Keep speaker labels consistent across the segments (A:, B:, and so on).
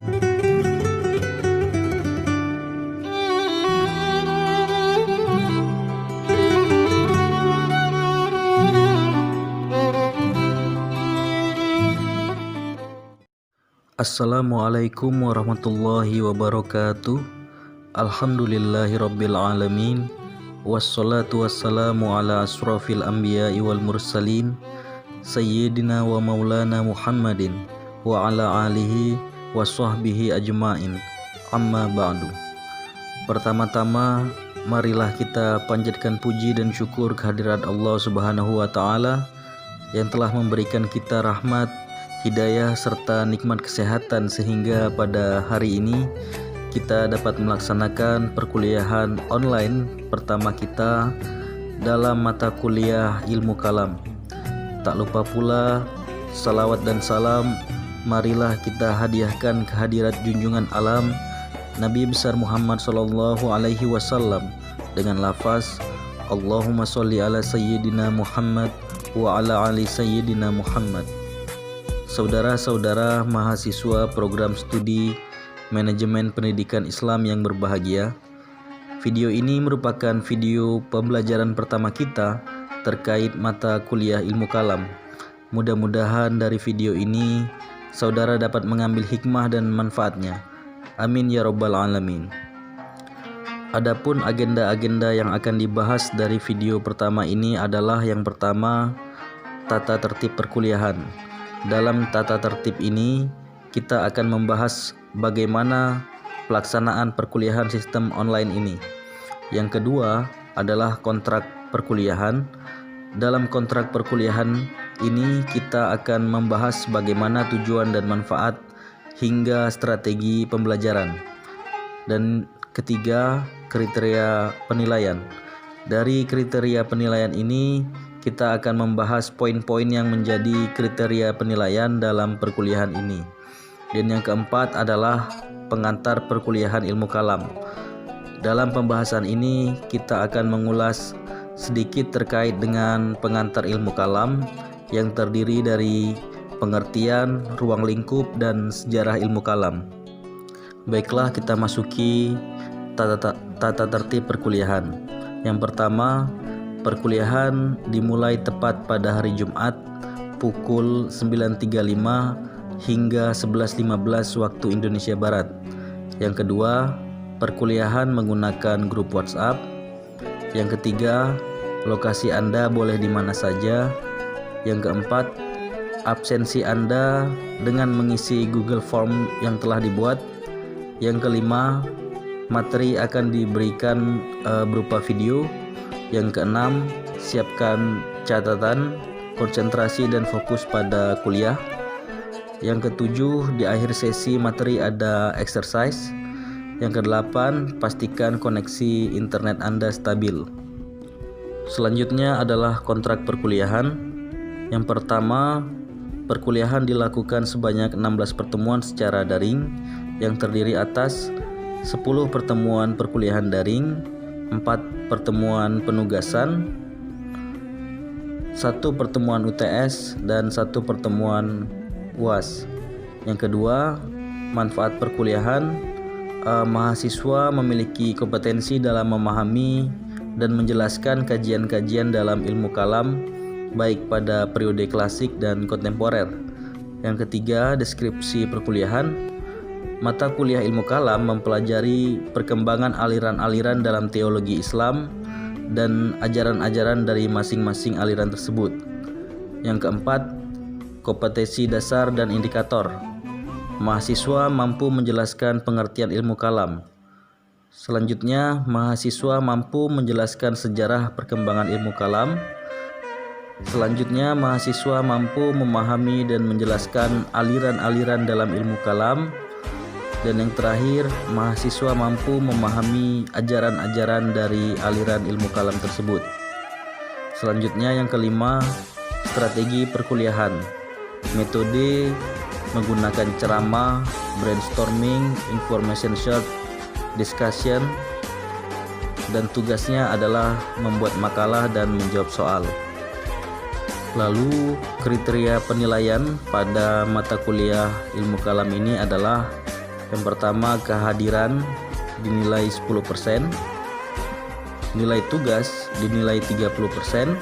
A: Assalamualaikum warahmatullahi wabarakatuh. Alhamdulillahirabbil alamin. Wassalatu wassalamu ala asrofil anbiya'i wal mursalin Sayyidina wa maulana Muhammadin wa ala alihi wa sahbihi ajma'in. Amma ba'du. Pertama-tama marilah kita panjatkan puji dan syukur kehadirat Allah Subhanahu wa taala yang telah memberikan kita rahmat, hidayah serta nikmat kesehatan sehingga pada hari ini kita dapat melaksanakan perkuliahan online pertama kita dalam mata kuliah ilmu kalam. Tak lupa pula salawat dan salam marilah kita hadiahkan kehadirat junjungan alam Nabi besar Muhammad sallallahu alaihi wasallam dengan lafaz Allahumma sholli ala sayyidina Muhammad wa ala ali sayyidina Muhammad. Saudara-saudara mahasiswa program studi Manajemen Pendidikan Islam yang berbahagia, video ini merupakan video pembelajaran pertama kita terkait mata kuliah ilmu kalam. Mudah-mudahan dari video ini saudara dapat mengambil hikmah dan manfaatnya. Amin ya rabbal alamin. Adapun agenda-agenda yang akan dibahas dari video pertama ini adalah yang pertama, tata tertib perkuliahan. Dalam tata tertib ini, kita akan membahas bagaimana pelaksanaan perkuliahan sistem online ini. Yang kedua adalah kontrak perkuliahan. Dalam kontrak perkuliahan ini, kita akan membahas bagaimana tujuan dan manfaat hingga strategi pembelajaran. Dan ketiga, kriteria penilaian. Dari kriteria penilaian ini, kita akan membahas poin-poin yang menjadi kriteria penilaian dalam perkuliahan ini. Dan yang keempat adalah pengantar perkuliahan ilmu kalam. Dalam pembahasan ini kita akan mengulas sedikit terkait dengan pengantar ilmu kalam yang terdiri dari pengertian, ruang lingkup, dan sejarah ilmu kalam. Baiklah, kita masuki tata tertib perkuliahan. Yang pertama, perkuliahan dimulai tepat pada hari Jumat pukul 9.35 hingga 11.15 waktu Indonesia Barat. Yang kedua, perkuliahan menggunakan grup WhatsApp. Yang ketiga, lokasi Anda boleh di mana saja. Yang keempat, absensi Anda dengan mengisi Google Form yang telah dibuat. Yang kelima, materi akan diberikan berupa video. Yang keenam, siapkan catatan, konsentrasi dan fokus pada kuliah. Yang ketujuh, di akhir sesi materi ada exercise. Yang kedelapan, pastikan koneksi internet Anda stabil. Selanjutnya adalah kontrak perkuliahan. Yang pertama, perkuliahan dilakukan sebanyak 16 pertemuan secara daring yang terdiri atas 10 pertemuan perkuliahan daring, 4 pertemuan penugasan, 1 pertemuan UTS, dan 1 pertemuan UAS. Yang kedua, manfaat perkuliahan. Mahasiswa memiliki kompetensi dalam memahami dan menjelaskan kajian-kajian dalam ilmu kalam, baik pada periode klasik dan kontemporer. Yang ketiga, deskripsi perkuliahan. Mata kuliah ilmu kalam mempelajari perkembangan aliran-aliran dalam teologi Islam dan ajaran-ajaran dari masing-masing aliran tersebut. Yang keempat, kompetensi dasar dan indikator. Mahasiswa mampu menjelaskan pengertian ilmu kalam. Selanjutnya, mahasiswa mampu menjelaskan sejarah perkembangan ilmu kalam. Selanjutnya, mahasiswa mampu memahami dan menjelaskan aliran-aliran dalam ilmu kalam. Dan yang terakhir, mahasiswa mampu memahami ajaran-ajaran dari aliran ilmu kalam tersebut. Selanjutnya yang kelima, strategi perkuliahan. Metode menggunakan ceramah, brainstorming, information short, discussion, dan tugasnya adalah membuat makalah dan menjawab soal. Lalu kriteria penilaian pada mata kuliah ilmu kalam ini adalah Yang pertama, kehadiran dinilai 10%, nilai tugas dinilai 30%,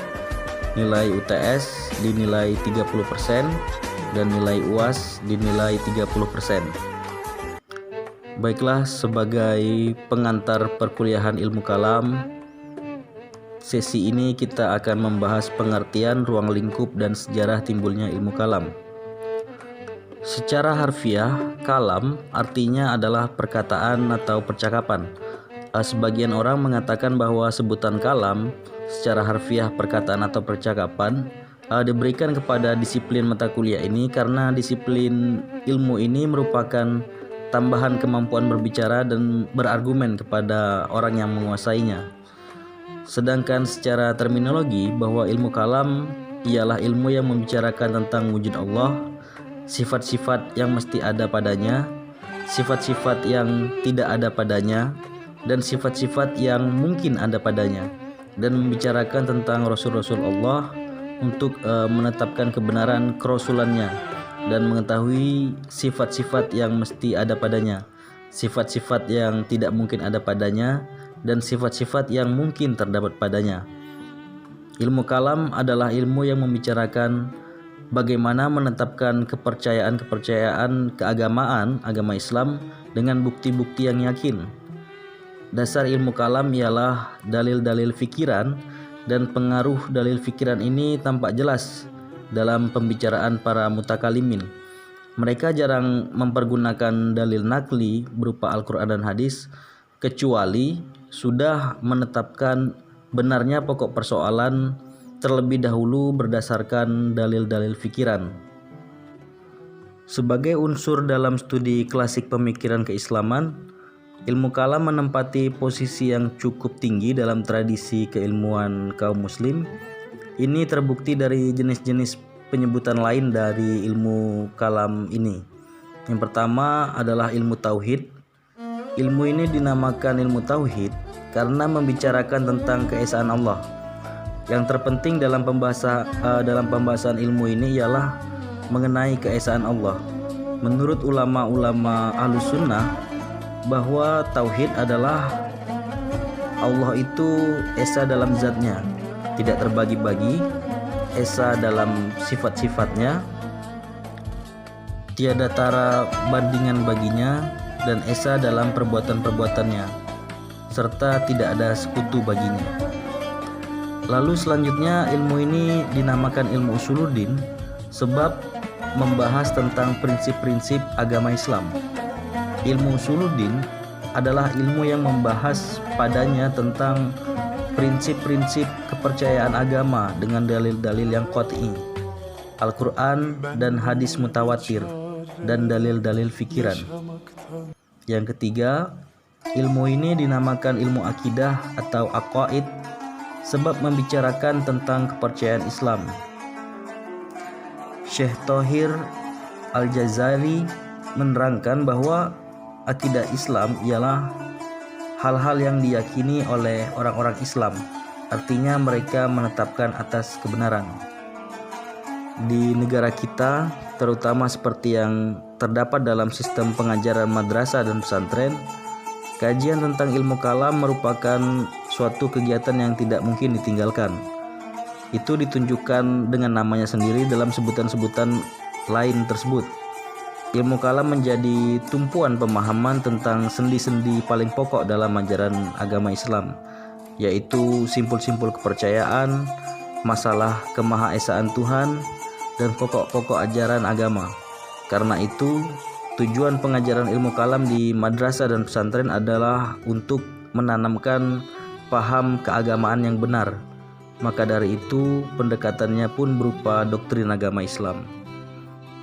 A: nilai UTS dinilai 30%, dan nilai UAS dinilai 30%. Baiklah, sebagai pengantar perkuliahan ilmu kalam, sesi ini kita akan membahas pengertian ruang lingkup dan sejarah timbulnya ilmu kalam. Secara harfiah, kalam artinya adalah perkataan atau percakapan. Sebagian orang mengatakan bahwa sebutan kalam secara harfiah perkataan atau percakapan diberikan kepada disiplin mata kuliah ini karena disiplin ilmu ini merupakan tambahan kemampuan berbicara dan berargumen kepada orang yang menguasainya. Sedangkan secara terminologi bahwa ilmu kalam ialah ilmu yang membicarakan tentang wujud Allah, sifat-sifat yang mesti ada padanya, sifat-sifat yang tidak ada padanya, dan sifat-sifat yang mungkin ada padanya, dan membicarakan tentang Rasul-Rasul Allah untuk menetapkan kebenaran kerasulannya dan mengetahui sifat-sifat yang mesti ada padanya, sifat-sifat yang tidak mungkin ada padanya, dan sifat-sifat yang mungkin terdapat padanya. Ilmu kalam adalah ilmu yang membicarakan bagaimana menetapkan kepercayaan-kepercayaan keagamaan, agama Islam dengan bukti-bukti yang yakin. Dasar ilmu kalam ialah dalil-dalil fikiran, dan pengaruh dalil fikiran ini tampak jelas dalam pembicaraan para mutakalimin. Mereka jarang mempergunakan dalil nakli berupa Al-Quran dan hadis, kecuali sudah menetapkan benarnya pokok persoalan terlebih dahulu berdasarkan dalil-dalil fikiran. Sebagai unsur dalam studi klasik pemikiran keislaman, ilmu kalam menempati posisi yang cukup tinggi dalam tradisi keilmuan kaum muslim. Ini terbukti dari jenis-jenis penyebutan lain dari ilmu kalam ini. Yang pertama adalah ilmu tauhid. Ilmu ini dinamakan ilmu tauhid karena membicarakan tentang keesaan Allah. Yang terpenting dalam pembahasan ilmu ini ialah mengenai keesaan Allah. Menurut ulama-ulama Ahlus Sunnah, bahwa tauhid adalah Allah itu esa dalam zatnya, tidak terbagi-bagi, esa dalam sifat-sifatnya, tiada tara bandingan baginya, dan esa dalam perbuatan-perbuatannya, serta tidak ada sekutu baginya. Lalu selanjutnya ilmu ini dinamakan ilmu usuluddin sebab membahas tentang prinsip-prinsip agama Islam. Ilmu usuluddin adalah ilmu yang membahas padanya tentang prinsip-prinsip kepercayaan agama dengan dalil-dalil yang qat'i, Al-Quran dan hadis mutawatir, dan dalil-dalil fikiran. Yang ketiga, ilmu ini dinamakan ilmu akidah atau aqaid sebab membicarakan tentang kepercayaan Islam. Syekh Thohir Al-Jazari menerangkan bahwa akidah Islam ialah hal-hal yang diyakini oleh orang-orang Islam, artinya mereka menetapkan atas kebenaran. Di negara kita, terutama seperti yang terdapat dalam sistem pengajaran madrasah dan pesantren, kajian tentang ilmu kalam merupakan suatu kegiatan yang tidak mungkin ditinggalkan. Itu ditunjukkan dengan namanya sendiri dalam sebutan-sebutan lain tersebut. Ilmu kalam menjadi tumpuan pemahaman tentang sendi-sendi paling pokok dalam ajaran agama Islam, yaitu simpul-simpul kepercayaan, masalah kemahaesaan Tuhan, dan pokok-pokok ajaran agama. Karena itu, tujuan pengajaran ilmu kalam di madrasah dan pesantren adalah untuk menanamkan paham keagamaan yang benar. Maka dari itu, pendekatannya pun berupa doktrin agama Islam.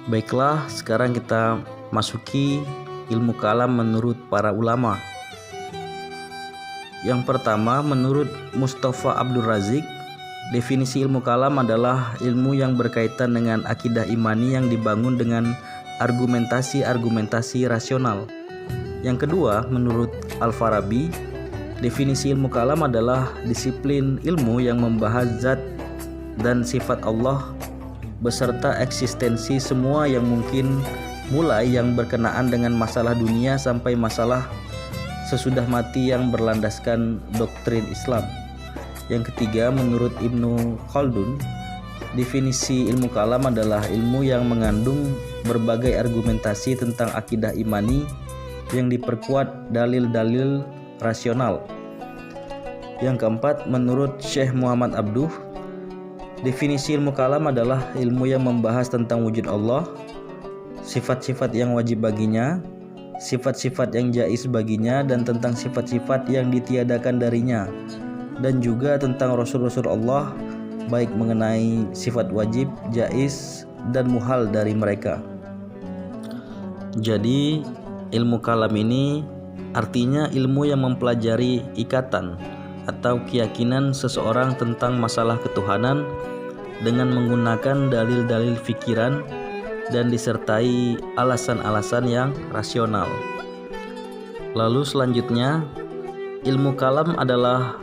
A: Baiklah, sekarang kita masuki ilmu kalam menurut para ulama. Yang pertama, menurut Mustafa Abdul Razik, definisi ilmu kalam adalah ilmu yang berkaitan dengan akidah imani yang dibangun dengan argumentasi-argumentasi rasional. Yang kedua, menurut Al-Farabi, definisi ilmu kalam adalah disiplin ilmu yang membahas zat dan sifat Allah beserta eksistensi semua yang mungkin mulai yang berkenaan dengan masalah dunia sampai masalah sesudah mati yang berlandaskan doktrin Islam. Yang ketiga, menurut Ibnu Khaldun, definisi ilmu kalam adalah ilmu yang mengandung berbagai argumentasi tentang akidah imani yang diperkuat dalil-dalil rasional. Yang keempat, menurut Syekh Muhammad Abduh, definisi ilmu kalam adalah ilmu yang membahas tentang wujud Allah, sifat-sifat yang wajib baginya, sifat-sifat yang jaiz baginya, dan tentang sifat-sifat yang ditiadakan darinya, dan juga tentang Rasul-Rasul Allah, baik mengenai sifat wajib, jaiz, dan muhal dari mereka. Jadi ilmu kalam ini artinya ilmu yang mempelajari ikatan atau keyakinan seseorang tentang masalah ketuhanan dengan menggunakan dalil-dalil fikiran dan disertai alasan-alasan yang rasional. Lalu selanjutnya, ilmu kalam adalah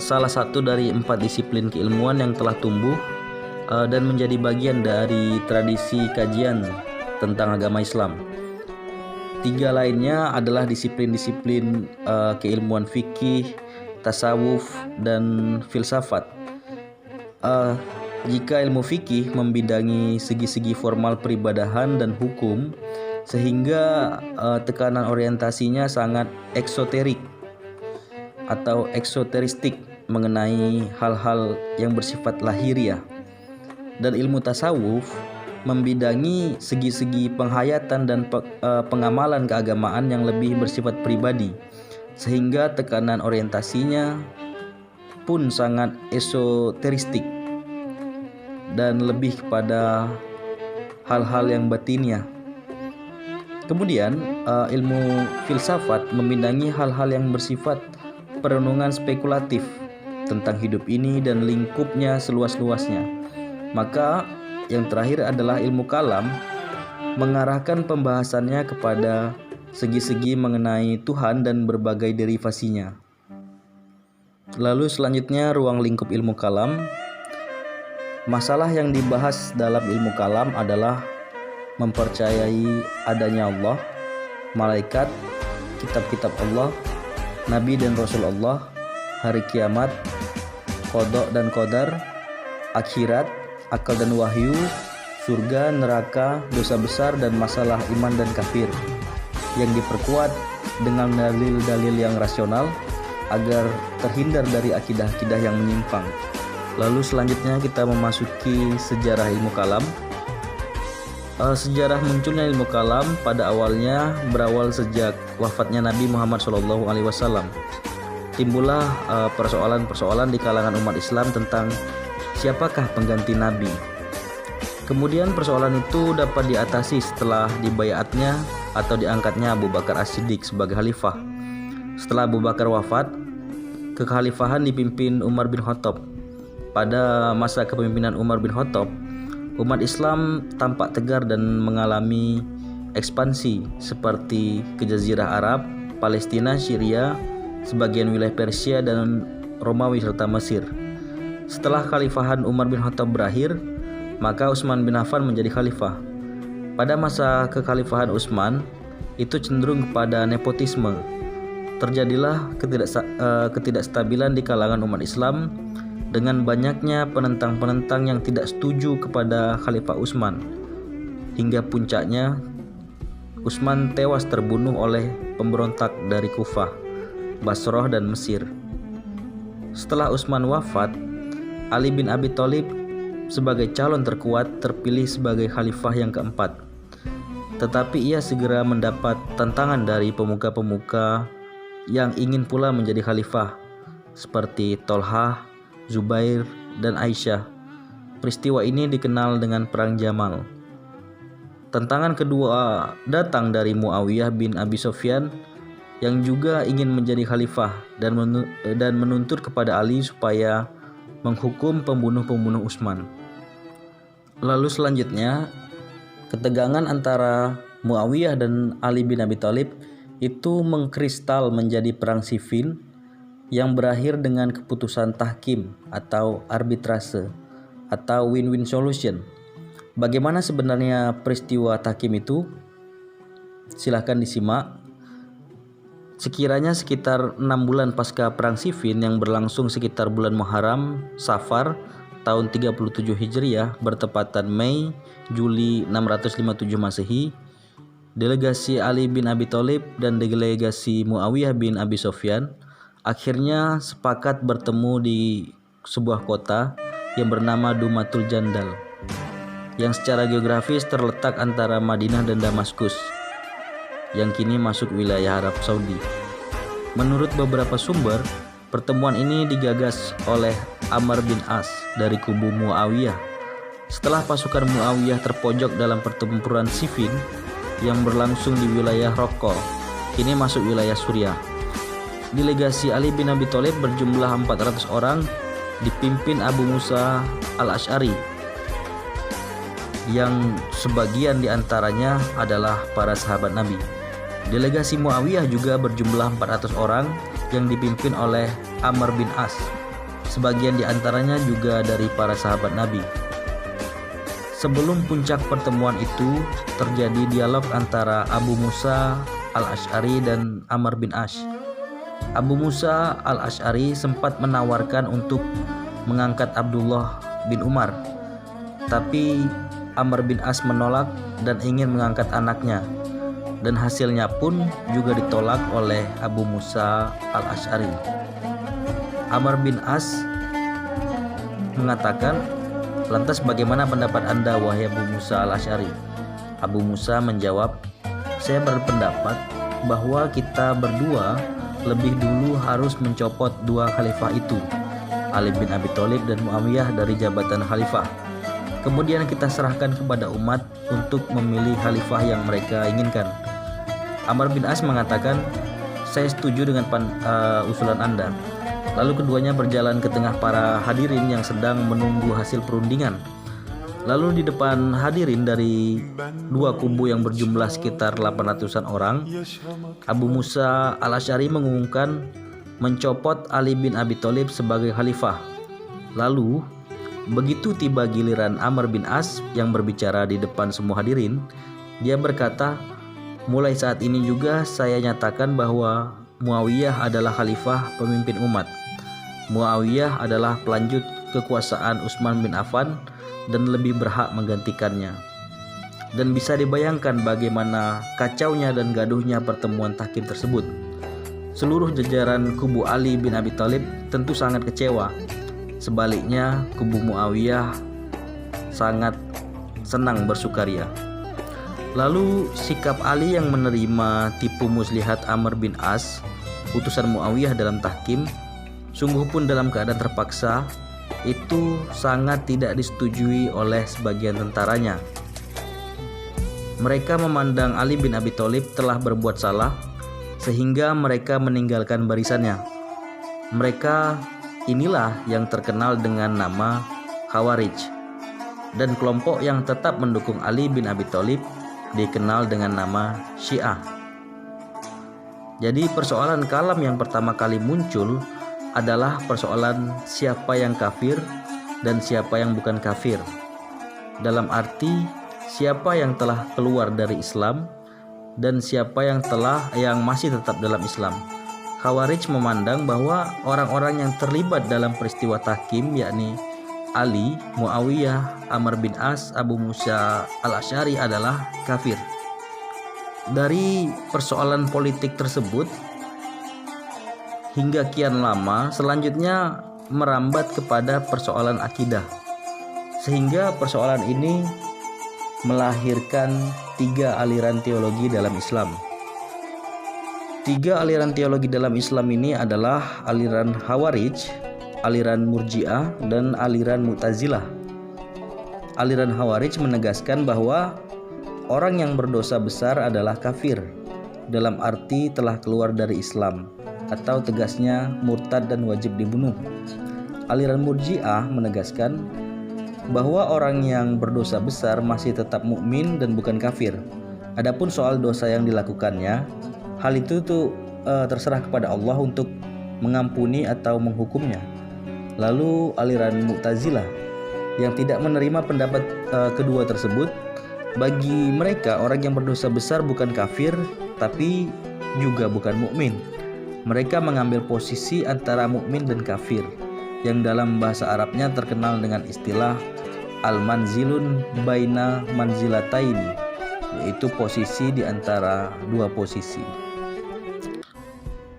A: salah satu dari 4 disiplin keilmuan yang telah tumbuh dan menjadi bagian dari tradisi kajian tentang agama Islam. 3 lainnya adalah disiplin-disiplin keilmuan fikih, tasawuf, dan filsafat. Jika ilmu fikih membidangi segi-segi formal peribadahan dan hukum, sehingga tekanan orientasinya sangat eksoterik atau eksoteristik mengenai hal-hal yang bersifat lahiriah. Dan ilmu tasawuf membidangi segi-segi penghayatan dan pengamalan keagamaan yang lebih bersifat pribadi, sehingga tekanan orientasinya pun sangat esoteristik dan lebih kepada hal-hal yang batiniah. Kemudian ilmu filsafat membidangi hal-hal yang bersifat perenungan spekulatif tentang hidup ini dan lingkupnya seluas-luasnya. Maka yang terakhir adalah ilmu kalam, mengarahkan pembahasannya kepada segi-segi mengenai Tuhan dan berbagai derivasinya. Lalu selanjutnya ruang lingkup ilmu kalam. Masalah yang dibahas dalam ilmu kalam adalah mempercayai adanya Allah, malaikat, kitab-kitab Allah, Nabi dan Rasul Allah, hari kiamat, qada dan qadar, akhirat, akal dan wahyu, surga, neraka, dosa besar, dan masalah iman dan kafir, yang diperkuat dengan dalil-dalil yang rasional agar terhindar dari akidah-akidah yang menyimpang. Lalu selanjutnya kita memasuki sejarah ilmu kalam. Sejarah munculnya ilmu kalam pada awalnya berawal sejak wafatnya Nabi Muhammad SAW. Timbullah persoalan-persoalan di kalangan umat Islam tentang siapakah pengganti Nabi. Kemudian persoalan itu dapat diatasi setelah dibayatnya atau diangkatnya Abu Bakar As-Siddiq sebagai khalifah. Setelah Abu Bakar wafat, kekhalifahan dipimpin Umar bin Khattab. Pada masa kepemimpinan Umar bin Khattab, umat Islam tampak tegar dan mengalami ekspansi seperti ke Jazirah Arab, Palestina, Syria, sebagian wilayah Persia, dan Romawi serta Mesir. Setelah khalifahan Umar bin Khattab berakhir, maka Utsman bin Affan menjadi khalifah. Pada masa kekhalifahan Utsman, itu cenderung kepada nepotisme. Terjadilah ketidakstabilan di kalangan umat Islam dengan banyaknya penentang-penentang yang tidak setuju kepada Khalifah Utsman. Hingga puncaknya, Utsman tewas terbunuh oleh pemberontak dari Kufah, Basrah, dan Mesir. Setelah Utsman wafat, Ali bin Abi Thalib sebagai calon terkuat terpilih sebagai khalifah yang keempat. Tetapi ia segera mendapat tantangan dari pemuka-pemuka yang ingin pula menjadi khalifah, seperti Tolhah, Zubair, dan Aisyah. Peristiwa ini dikenal dengan Perang Jamal. Tantangan kedua datang dari Muawiyah bin Abi Sufyan yang juga ingin menjadi khalifah dan menuntut kepada Ali supaya menghukum pembunuh-pembunuh Utsman. Lalu selanjutnya, ketegangan antara Muawiyah dan Ali bin Abi Thalib itu mengkristal menjadi perang sifin yang berakhir dengan keputusan tahkim atau arbitrase atau win-win solution. Bagaimana sebenarnya peristiwa tahkim itu? Silahkan disimak. Sekiranya sekitar 6 bulan pasca Perang Siffin yang berlangsung sekitar bulan Muharram Safar tahun 37 Hijriah bertepatan Mei-Juli 657 Masehi, delegasi Ali bin Abi Thalib dan delegasi Muawiyah bin Abi Sufyan akhirnya sepakat bertemu di sebuah kota yang bernama Dumatul Jandal, yang secara geografis terletak antara Madinah dan Damaskus, yang kini masuk wilayah Arab Saudi. Menurut beberapa sumber, pertemuan ini digagas oleh Amr bin As dari kubu Muawiyah. Setelah pasukan Muawiyah terpojok dalam pertempuran Siffin yang berlangsung di wilayah Raqqa, kini masuk wilayah Suriah. Delegasi Ali bin Abi Thalib berjumlah 400 orang dipimpin Abu Musa al-Asy'ari, yang sebagian diantaranya adalah para sahabat Nabi. Delegasi Muawiyah juga berjumlah 400 orang yang dipimpin oleh Amr bin As. Sebagian diantaranya juga dari para sahabat Nabi. Sebelum puncak pertemuan itu, terjadi dialog antara Abu Musa al-Asy'ari dan Amr bin As. Abu Musa al-Asy'ari sempat menawarkan untuk mengangkat Abdullah bin Umar, tapi Amr bin As menolak dan ingin mengangkat anaknya, dan hasilnya pun juga ditolak oleh Abu Musa al-Asy'ari. Amr bin As mengatakan, "Lantas bagaimana pendapat Anda, wahai Abu Musa al-Asy'ari?" Abu Musa menjawab, "Saya berpendapat bahwa kita berdua lebih dulu harus mencopot dua khalifah itu, Ali bin Abi Thalib dan Muawiyah, dari jabatan khalifah. Kemudian kita serahkan kepada umat untuk memilih khalifah yang mereka inginkan." Amr bin As mengatakan, "Saya setuju dengan usulan Anda." Lalu keduanya berjalan ke tengah para hadirin yang sedang menunggu hasil perundingan. Lalu di depan hadirin dari dua kubu yang berjumlah sekitar 800-an orang, Abu Musa al-Asy'ari mengumumkan mencopot Ali bin Abi Thalib sebagai khalifah. Lalu begitu tiba giliran Amr bin As yang berbicara di depan semua hadirin, dia berkata, "Mulai saat ini juga saya nyatakan bahwa Muawiyah adalah khalifah pemimpin umat. Muawiyah adalah pelanjut kekuasaan Utsman bin Affan dan lebih berhak menggantikannya." Dan bisa dibayangkan bagaimana kacaunya dan gaduhnya pertemuan tahkim tersebut. Seluruh jajaran kubu Ali bin Abi Thalib tentu sangat kecewa. Sebaliknya, kubu Muawiyah sangat senang bersukaria. Lalu sikap Ali yang menerima tipu muslihat Amr bin As, utusan Muawiyah dalam tahkim, sungguh pun dalam keadaan terpaksa, itu sangat tidak disetujui oleh sebagian tentaranya. Mereka memandang Ali bin Abi Thalib telah berbuat salah, sehingga mereka meninggalkan barisannya. Mereka inilah yang terkenal dengan nama Khawarij, dan kelompok yang tetap mendukung Ali bin Abi Thalib dikenal dengan nama Syiah. Jadi persoalan kalam yang pertama kali muncul adalah persoalan siapa yang kafir dan siapa yang bukan kafir. Dalam arti siapa yang telah keluar dari Islam dan siapa yang masih tetap dalam Islam. Khawarij memandang bahwa orang-orang yang terlibat dalam peristiwa tahkim, yakni Ali, Muawiyah, Amr bin As, Abu Musa al-Asy'ari, adalah kafir. Dari persoalan politik tersebut hingga kian lama selanjutnya merambat kepada persoalan akidah, sehingga persoalan ini melahirkan 3 aliran teologi dalam Islam. 3 aliran teologi dalam Islam ini adalah aliran Khawarij, aliran Murji'ah, dan aliran Mu'tazilah. Aliran Khawarij menegaskan bahwa orang yang berdosa besar adalah kafir, dalam arti telah keluar dari Islam, atau tegasnya murtad dan wajib dibunuh. Aliran Murji'ah menegaskan bahwa orang yang berdosa besar masih tetap mukmin dan bukan kafir. Adapun soal dosa yang dilakukannya, hal itu terserah kepada Allah untuk mengampuni atau menghukumnya. Lalu aliran Mu'tazilah yang tidak menerima pendapat kedua tersebut. Bagi mereka, orang yang berdosa besar bukan kafir, tapi juga bukan mukmin. Mereka mengambil posisi antara mukmin dan kafir, yang dalam bahasa Arabnya terkenal dengan istilah al-manzilun baina manzilataini, yaitu posisi di antara dua posisi.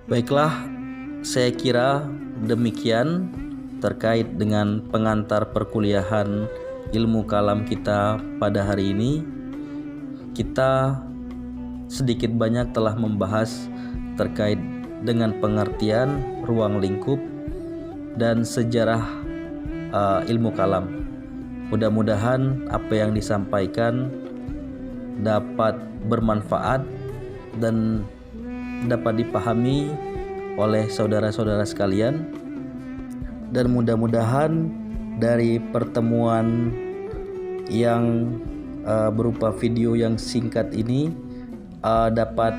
A: Baiklah, saya kira demikian terkait dengan pengantar perkuliahan ilmu kalam kita pada hari ini. Kita sedikit banyak telah membahas terkait dengan pengertian ruang lingkup dan sejarah ilmu kalam. Mudah-mudahan apa yang disampaikan dapat bermanfaat dan dapat dipahami oleh saudara-saudara sekalian, dan mudah-mudahan dari pertemuan yang berupa video yang singkat ini dapat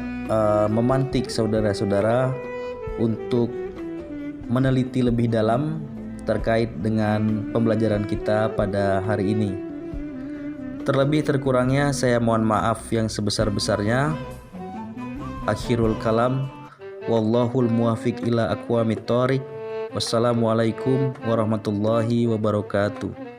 A: memantik saudara-saudara untuk meneliti lebih dalam terkait dengan pembelajaran kita pada hari ini. Terlebih terkurangnya saya mohon maaf yang sebesar-besarnya. Akhirul kalam, wallahul muwafiq ila aqwamit thoriq. Wassalamualaikum warahmatullahi wabarakatuh.